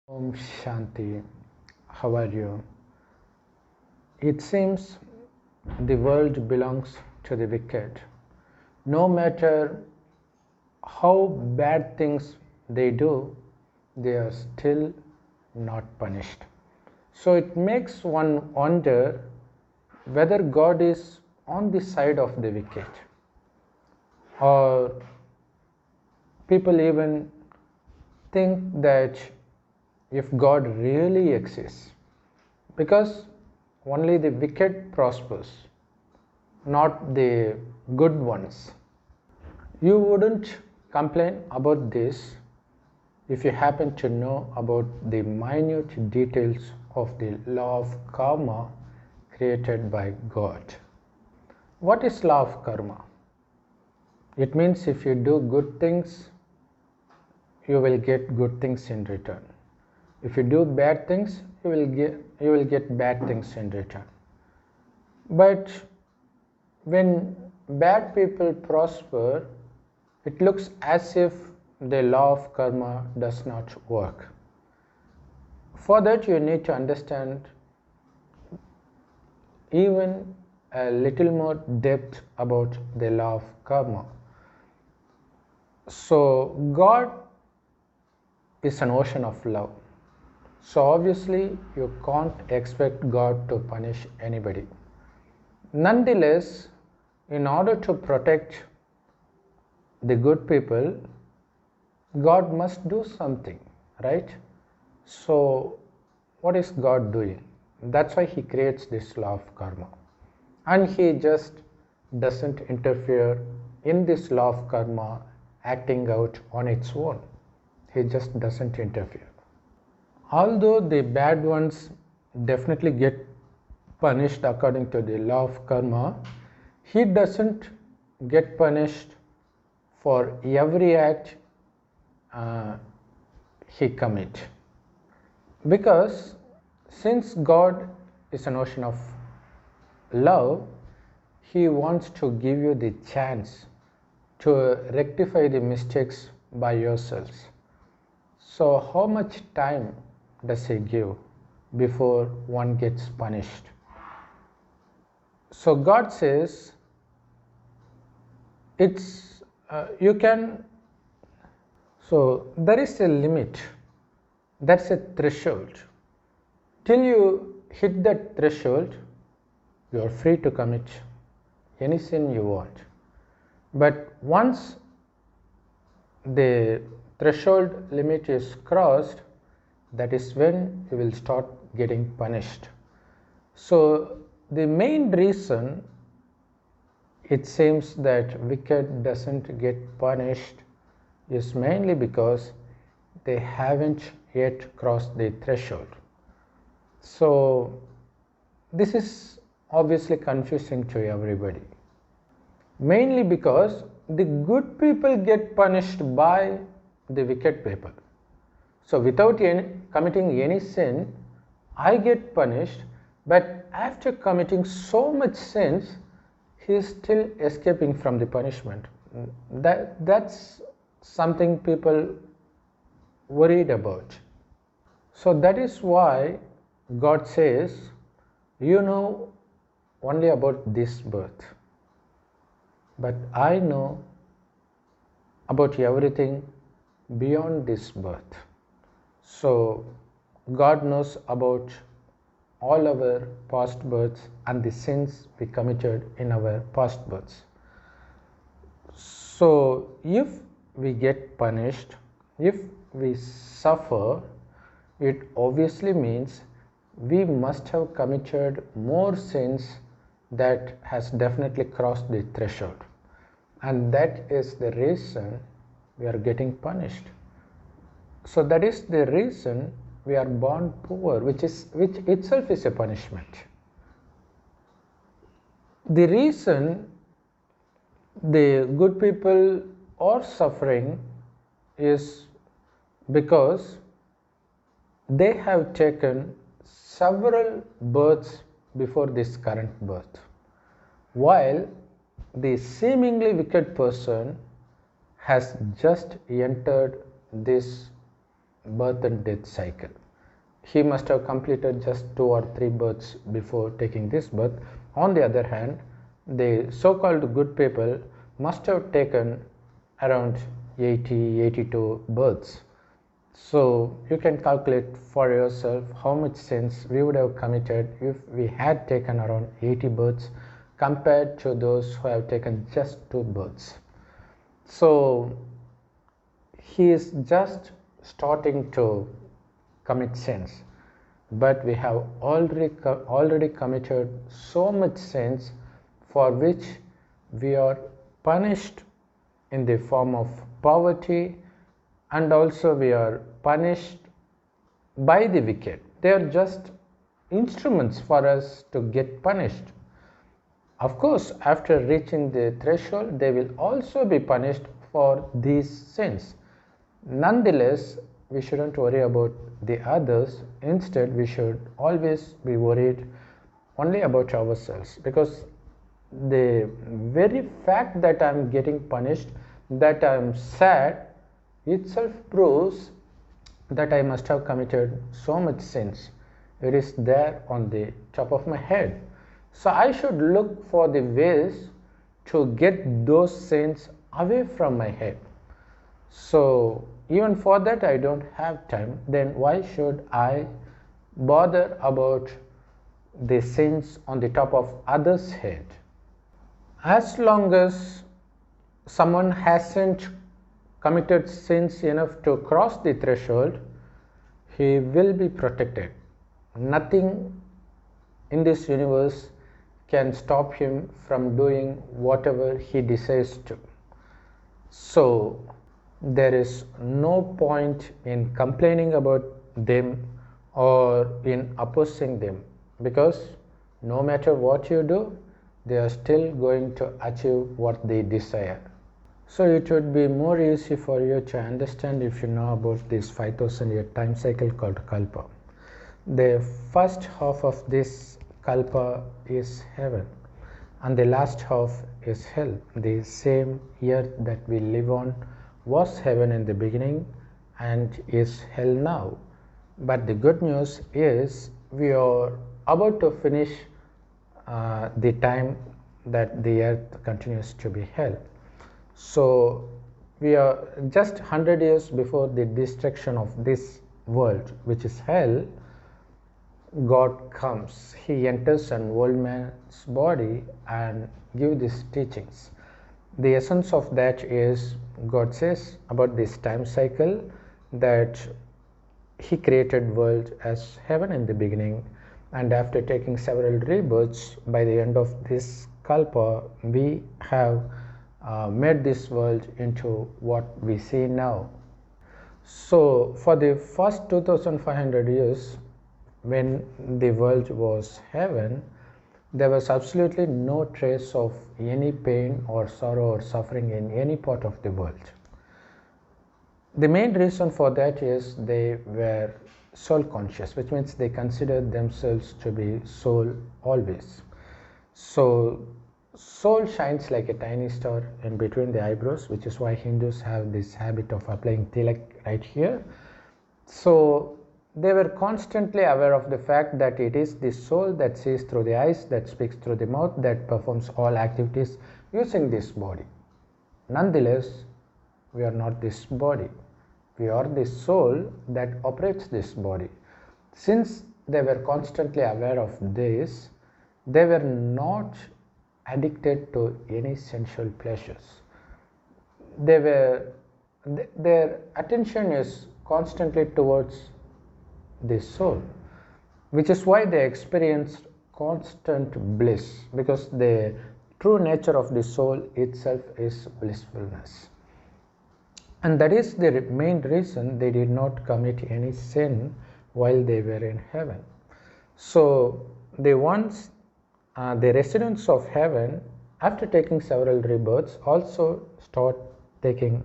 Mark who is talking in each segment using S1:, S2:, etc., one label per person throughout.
S1: Om Shanti, how are you? It seems the world belongs to the wicked. No matter how bad things they do, they are still not punished. So it makes one wonder whether God is on the side of the wicked, or people even think that if God really exists, because only the wicked prospers, not the good ones. You wouldn't complain about this if you happen to know about the minute details of the law of karma created by God. What is law of karma? It means if you do good things, you will get good things in return. If you do bad things, you will get bad things in return. But when bad people prosper, it looks as if the law of karma does not work. For that, you need to understand even a little more depth about the law of karma. So, God is an ocean of love. So, obviously, you can't expect God to punish anybody. Nonetheless, in order to protect the good people, God must do something, right? So, what is God doing? That's why He creates this law of karma. And He just doesn't interfere in this law of karma acting out on its own. He just doesn't interfere. Although the bad ones definitely get punished according to the law of karma, He doesn't get punished for every act he commit, because since God is an ocean of love, He wants to give you the chance to rectify the mistakes by yourselves. So how much time does He give before one gets punished? So God says it's you can. So there is a limit, that's a threshold. Till you hit that threshold, you are free to commit any sin you want. But once the threshold limit is crossed, that is when you will start getting punished. So the main reason it seems that wicked doesn't get punished is mainly because they haven't yet crossed the threshold. So this is obviously confusing to everybody, mainly because the good people get punished by the wicked people. So without committing any sin, I get punished, but after committing so much sins, he is still escaping from the punishment. That's something people worried about. So that is why God says, you know only about this birth, but I know about everything beyond this birth. So God knows about all our past births and the sins we committed in our past births. So if we get punished, if we suffer, it obviously means we must have committed more sins that has definitely crossed the threshold, and that is the reason we are getting punished. So that is the reason we are born poor, which itself is a punishment. The reason the good people are suffering is because they have taken several births before this current birth, while the seemingly wicked person has just entered this birth and death cycle. He must have completed just 2 or 3 births before taking this birth. On the other hand, the so-called good people must have taken around 80, 82 births. So you can calculate for yourself how much sins we would have committed if we had taken around 80 births compared to those who have taken just 2 births. So he is just starting to commit sins, but we have already committed so much sins for which we are punished in the form of poverty, and also we are punished by the wicked. They are just instruments for us to get punished. Of course, after reaching the threshold, they will also be punished for these sins. Nonetheless, we shouldn't worry about the others. Instead, we should always be worried only about ourselves, because the very fact that I am getting punished, that I am sad, itself proves that I must have committed so much sins. It is there on the top of my head. So I should look for the ways to get those sins away from my head. So even for that I don't have time. Then why should I bother about the sins on the top of others' head? As long as someone hasn't committed sins enough to cross the threshold, he will be protected. Nothing in this universe can stop him from doing whatever he desires to. So there is no point in complaining about them or in opposing them, because no matter what you do, they are still going to achieve what they desire. So it would be more easy for you to understand if you know about this 5000 year time cycle called Kalpa. The first half of this Kalpa is heaven, and the last half is hell. The same earth that we live on was heaven in the beginning and is hell now. But the good news is we are about to finish the time that the earth continues to be hell. So we are just 100 years before the destruction of this world, which is hell. God comes, he enters an old man's body and gives these teachings. The essence of that is, God says about this time cycle that he created world as heaven in the beginning, and after taking several rebirths, by the end of this Kalpa, we have made this world into what we see now. So for the first 2500 years, when the world was heaven, there was absolutely no trace of any pain or sorrow or suffering in any part of the world. The main reason for that is they were soul conscious, which means they considered themselves to be soul always. So soul shines like a tiny star in between the eyebrows, which is why Hindus have this habit of applying tilak right here. So they were constantly aware of the fact that it is the soul that sees through the eyes, that speaks through the mouth, that performs all activities using this body. Nonetheless, we are not this body. We are the soul that operates this body. Since they were constantly aware of this, they were not addicted to any sensual pleasures. Their attention is constantly towards the soul, which is why they experienced constant bliss, because the true nature of the soul itself is blissfulness. And that is the main reason they did not commit any sin while they were in heaven. So the residents of heaven, after taking several rebirths, also start taking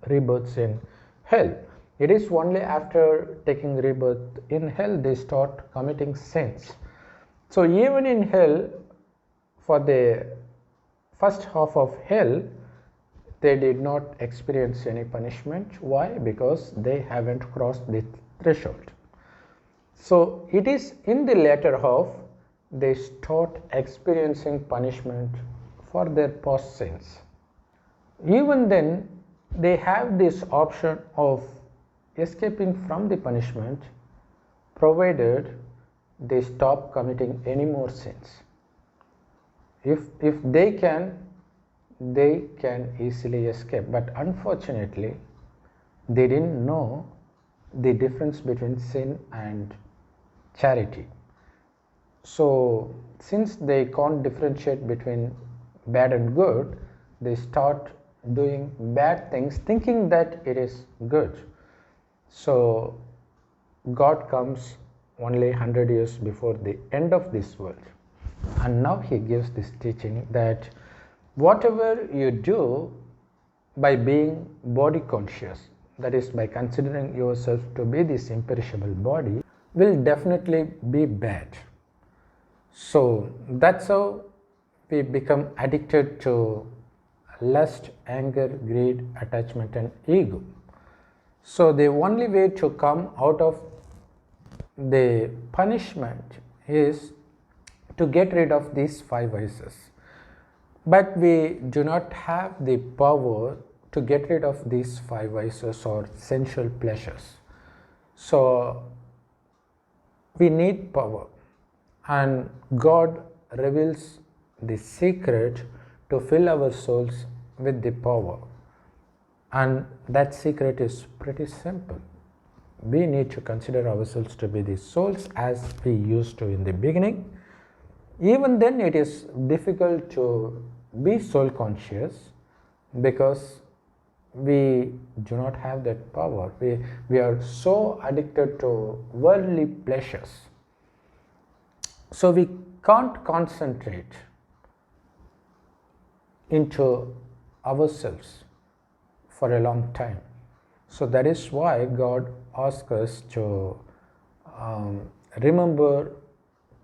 S1: rebirths in hell. It is only after taking rebirth in hell they start committing sins. So even in hell, for the first half of hell, they did not experience any punishment. Why? Because they haven't crossed the threshold. So it is in the latter half they start experiencing punishment for their past sins. Even then, they have this option of escaping from the punishment provided they stop committing any more sins. If they can easily escape, but unfortunately they didn't know the difference between sin and charity. So since they can't differentiate between bad and good, they start doing bad things thinking that it is good. So God comes only 100 years before the end of this world, and now he gives this teaching that whatever you do by being body conscious, that is by considering yourself to be this imperishable body, will definitely be bad. So that's how we become addicted to lust, anger, greed, attachment and ego. So the only way to come out of the punishment is to get rid of these 5 vices. But we do not have the power to get rid of these 5 vices or sensual pleasures. So we need power, and God reveals the secret to fill our souls with the power, and that secret is pretty simple. We need to consider ourselves to be the souls as we used to in the beginning. Even then it is difficult to be soul conscious because we do not have that power. We are so addicted to worldly pleasures. So we can't concentrate into ourselves for a long time. So that is why God asks us to remember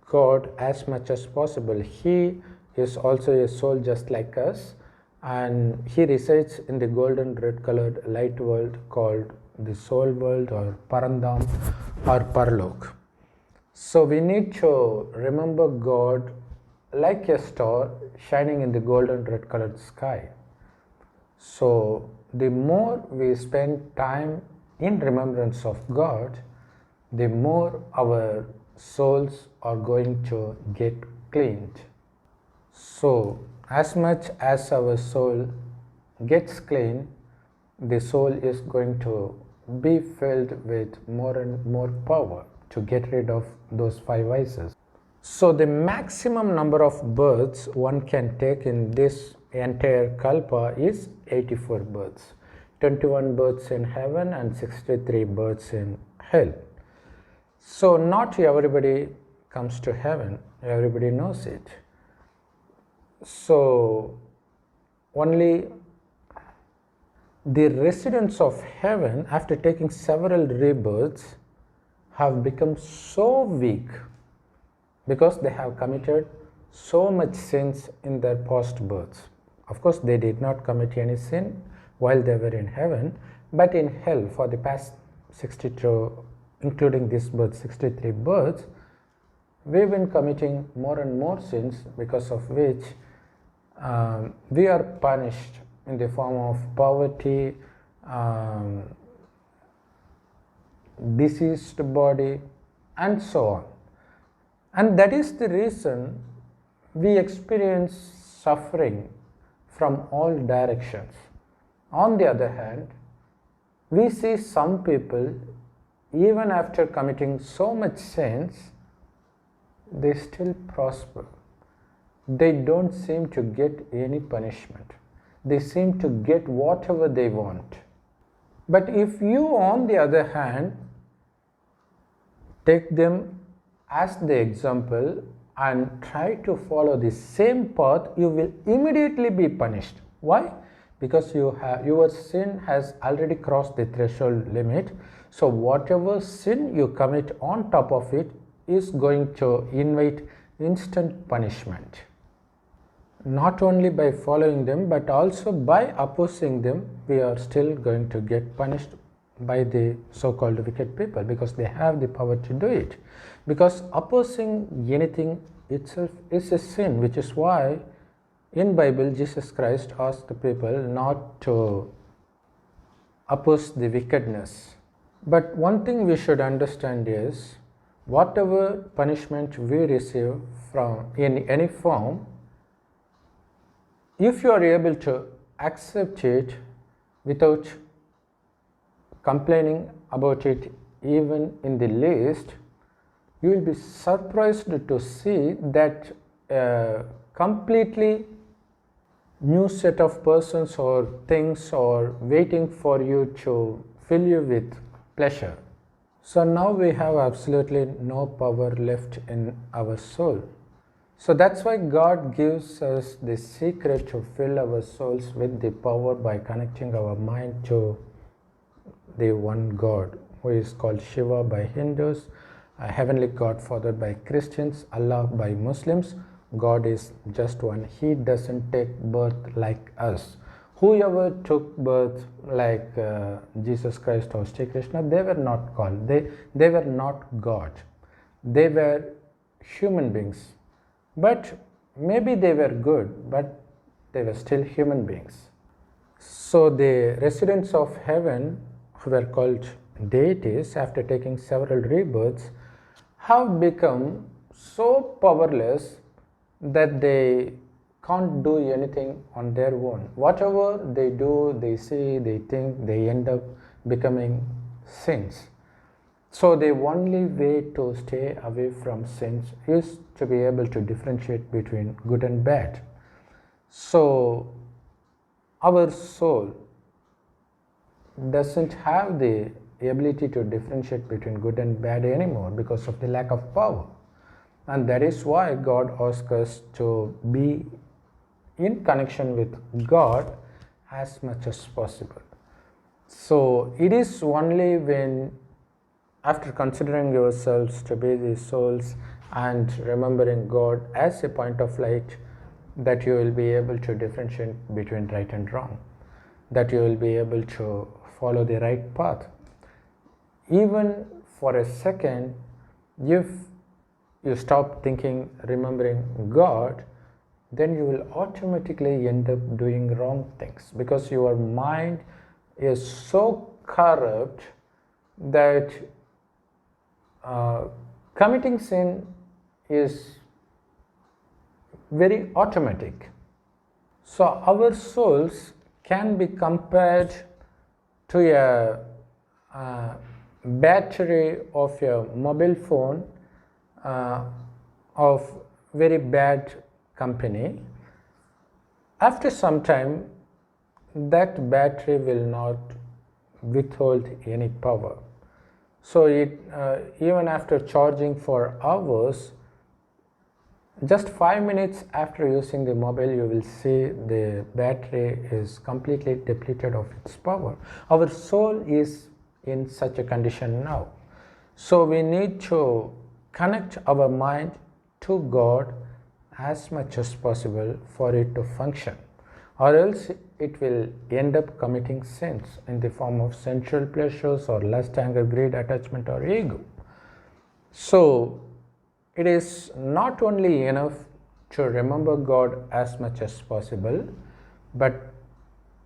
S1: God as much as possible. He is also a soul just like us, and he resides in the golden red colored light world called the soul world or Parandam or Parlok. So we need to remember God like a star shining in the golden red colored sky. So the more we spend time in remembrance of God, the more our souls are going to get cleaned. So as much as our soul gets clean, the soul is going to be filled with more and more power to get rid of those 5 vices. So the maximum number of births one can take in this entire kalpa is 84 births. 21 births in heaven and 63 births in hell. So not everybody comes to heaven, everybody knows it. So only the residents of heaven, after taking several rebirths, have become so weak because they have committed so much sins in their past births. Of course, they did not commit any sin while they were in heaven, but in hell for the past 62, including this birth, 63 births, we've been committing more and more sins, because of which we are punished in the form of poverty, diseased body, and so on. And that is the reason we experience suffering from all directions. On the other hand, we see some people, even after committing so much sins, they still prosper. They don't seem to get any punishment. They seem to get whatever they want. But if you, on the other hand, take them as the example and try to follow the same path, you will immediately be punished. Why? Because your sin has already crossed the threshold limit. So whatever sin you commit on top of it is going to invite instant punishment. not only by following them but also by opposing them, we are still going to get punished by the so-called wicked people, because they have the power to do it. Because opposing anything itself is a sin, which is why in Bible Jesus Christ asked the people not to oppose the wickedness. But one thing we should understand is, whatever punishment we receive from in any form, if you are able to accept it without complaining about it even in the least, you will be surprised to see that a completely new set of persons or things are waiting for you to fill you with pleasure. So now we have absolutely no power left in our soul. So that's why God gives us the secret to fill our souls with the power by connecting our mind to the one God, who is called Shiva by Hindus, a heavenly God fathered by Christians, Allah by Muslims. God is just one. He doesn't take birth like us. Whoever took birth like Jesus Christ or Sri Krishna, they were not called. They were not God. They were human beings. But maybe they were good, but they were still human beings. So the residents of heaven, who were called deities after taking several rebirths, have become so powerless that they can't do anything on their own. Whatever they do, they say, they think, they end up becoming sins. So the only way to stay away from sins is to be able to differentiate between good and bad. So our soul doesn't have the ability to differentiate between good and bad anymore because of the lack of power. And that is why God asks us to be in connection with God as much as possible. So it is only when, after considering yourselves to be the souls and remembering God as a point of light, that you will be able to differentiate between right and wrong, that you will be able to follow the right path. Even for a second, if you stop thinking, remembering God, then you will automatically end up doing wrong things, because your mind is so corrupt that committing sin is very automatic. So our souls can be compared to a battery of a mobile phone of very bad company. After some time, that battery will not withhold any power. So even after charging for hours, just 5 minutes after using the mobile, you will see the battery is completely depleted of its power. Our soul is in such a condition now. So we need to connect our mind to God as much as possible for it to function, or else it will end up committing sins in the form of sensual pleasures or lust, anger, greed, attachment, or ego. So it is not only enough to remember God as much as possible, but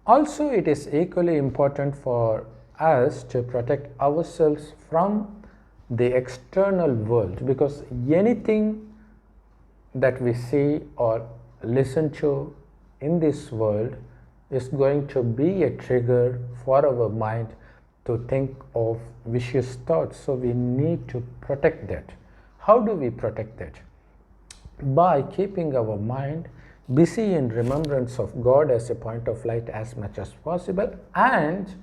S1: also it is equally important for us to protect ourselves from the external world, because anything that we see or listen to in this world is going to be a trigger for our mind to think of vicious thoughts. So we need to protect that. How do we protect that? By keeping our mind busy in remembrance of God as a point of light as much as possible, and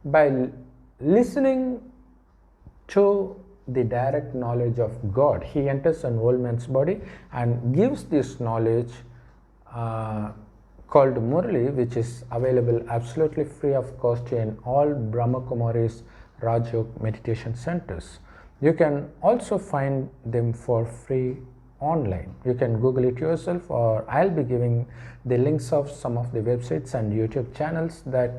S1: by listening to the direct knowledge of God. He enters an old man's body and gives this knowledge called Murli, which is available absolutely free of cost in all Brahma Kumaris Raj Yoga meditation centers. You can also find them for free online. You can Google it yourself, or I'll be giving the links of some of the websites and YouTube channels that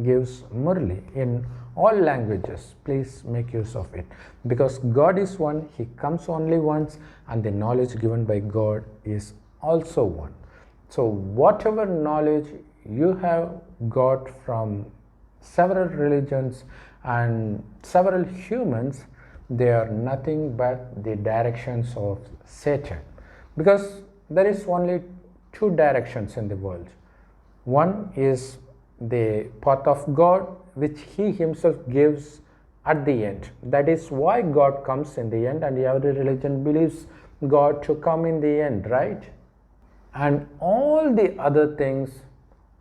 S1: gives Murli in all languages. Please make use of it, because God is one, He comes only once, and the knowledge given by God is also one. So whatever knowledge you have got from several religions and several humans, they are nothing but the directions of Satan, because there is only two directions in the world. One is the path of God, which He Himself gives at the end. That is why God comes in the end, and every religion believes God to come in the end, right? And all the other things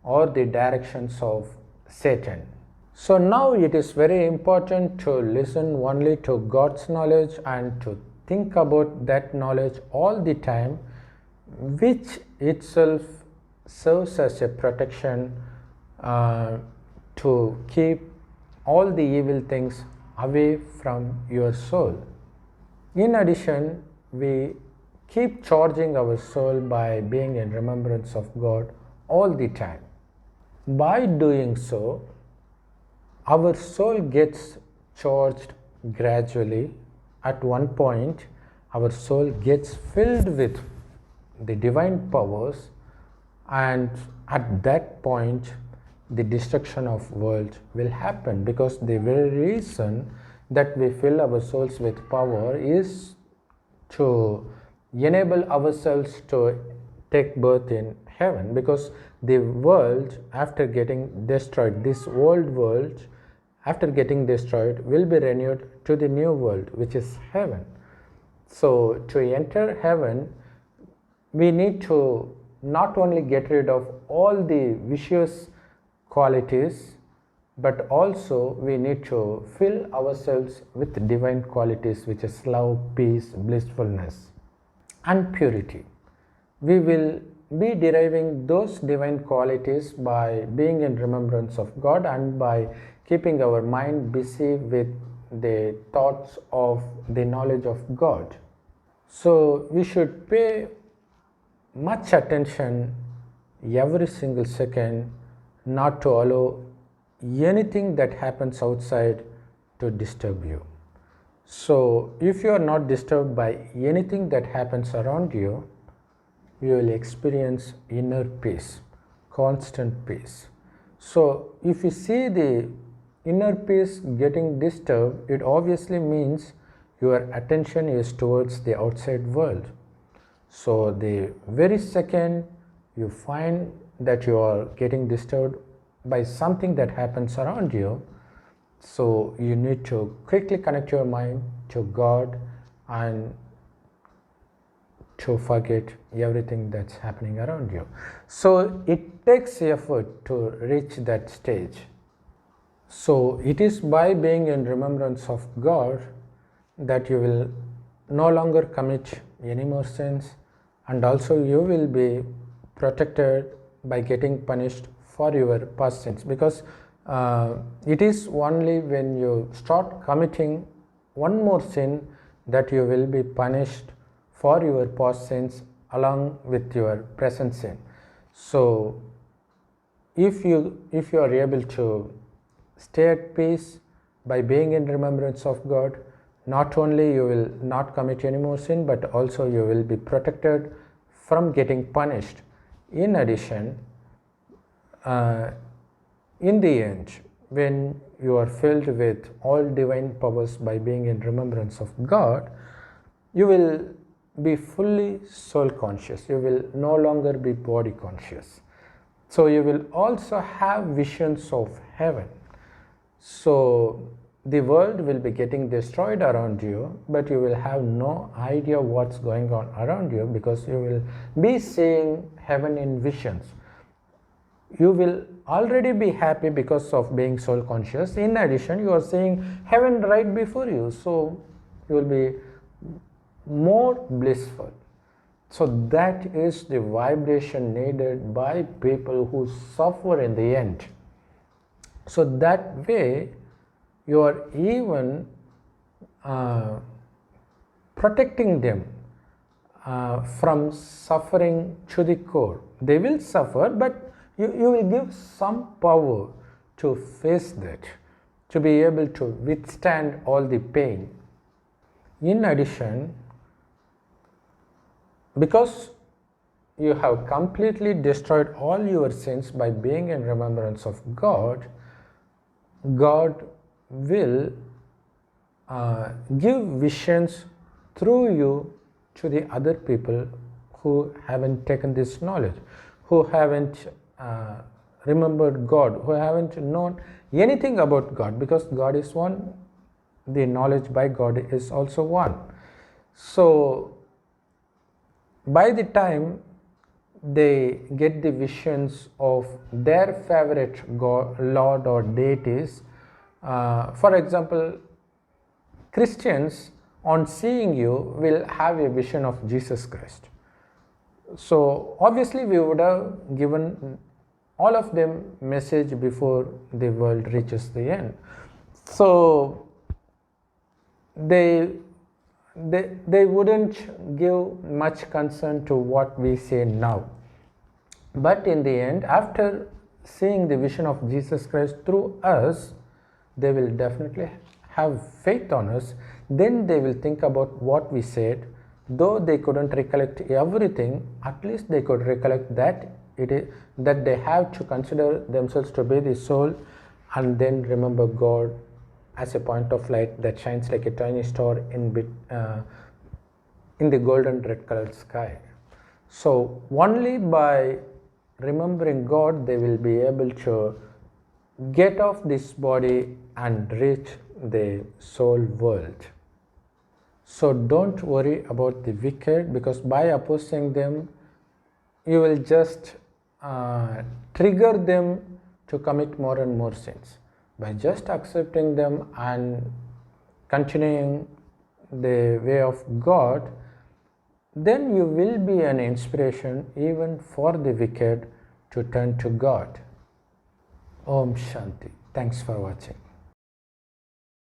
S1: are the directions of Satan. So now it is very important to listen only to God's knowledge and to think about that knowledge all the time, which itself serves as a protection to keep all the evil things away from your soul. In addition, we keep charging our soul by being in remembrance of God all the time. By doing so, our soul gets charged gradually. At one point, our soul gets filled with the divine powers, and at that point, the destruction of world will happen, because the very reason that we fill our souls with power is to enable ourselves to take birth in heaven, because the world, after getting destroyed, this old world after getting destroyed will be renewed to the new world, which is heaven. So to enter heaven, we need to not only get rid of all the vicious qualities, but also we need to fill ourselves with divine qualities, which is love, peace, blissfulness, and purity. We will be deriving those divine qualities by being in remembrance of God and by keeping our mind busy with the thoughts of the knowledge of God. So we should pay much attention every single second, not to allow anything that happens outside to disturb you. So if you are not disturbed by anything that happens around you, you will experience inner peace, constant peace. So if you see the inner peace getting disturbed, it obviously means your attention is towards the outside world. So the very second you find that you are getting disturbed by something that happens around you, so you need to quickly connect your mind to God and to forget everything that's happening around you. So it takes effort to reach that stage. So it is by being in remembrance of God that you will no longer commit any more sins, and also you will be protected by getting punished for your past sins, because it is only when you start committing one more sin that you will be punished for your past sins along with your present sin. So if you are able to stay at peace by being in remembrance of God, not only you will not commit any more sin, but also you will be protected from getting punished. In addition, in the end, when you are filled with all divine powers by being in remembrance of God, you will be fully soul conscious. You will no longer be body conscious. So you will also have visions of heaven. So the world will be getting destroyed around you, but you will have no idea what's going on around you, because you will be seeing heaven in visions. You will already be happy because of being soul conscious. In addition, you are seeing heaven right before you, so you will be more blissful. So that is the vibration needed by people who suffer in the end. So that way you are even protecting them from suffering to the core. They will suffer, but you will give some power to face that, to be able to withstand all the pain. In addition, because you have completely destroyed all your sins by being in remembrance of God, God will give visions through you to the other people who haven't taken this knowledge, who haven't remembered God, who haven't known anything about God, because God is one, the knowledge by God is also one. So by the time they get the visions of their favorite God, Lord or deities, for example, Christians on seeing you will have a vision of Jesus Christ. So obviously we would have given all of them message before the world reaches the end. So they wouldn't give much concern to what we say now. But in the end, after seeing the vision of Jesus Christ through us, they will definitely have faith on us. Then they will think about what we said. Though they couldn't recollect everything, at least they could recollect that that they have to consider themselves to be the soul, and then remember God as a point of light that shines like a tiny star in the golden red colored sky. So only by remembering God they will be able to get off this body and reach the soul world. So don't worry about the wicked, because by opposing them you will just trigger them to commit more and more sins. By just accepting them and continuing the way of God, then you will be an inspiration even for the wicked to turn to God. Om Shanti. Thanks for watching.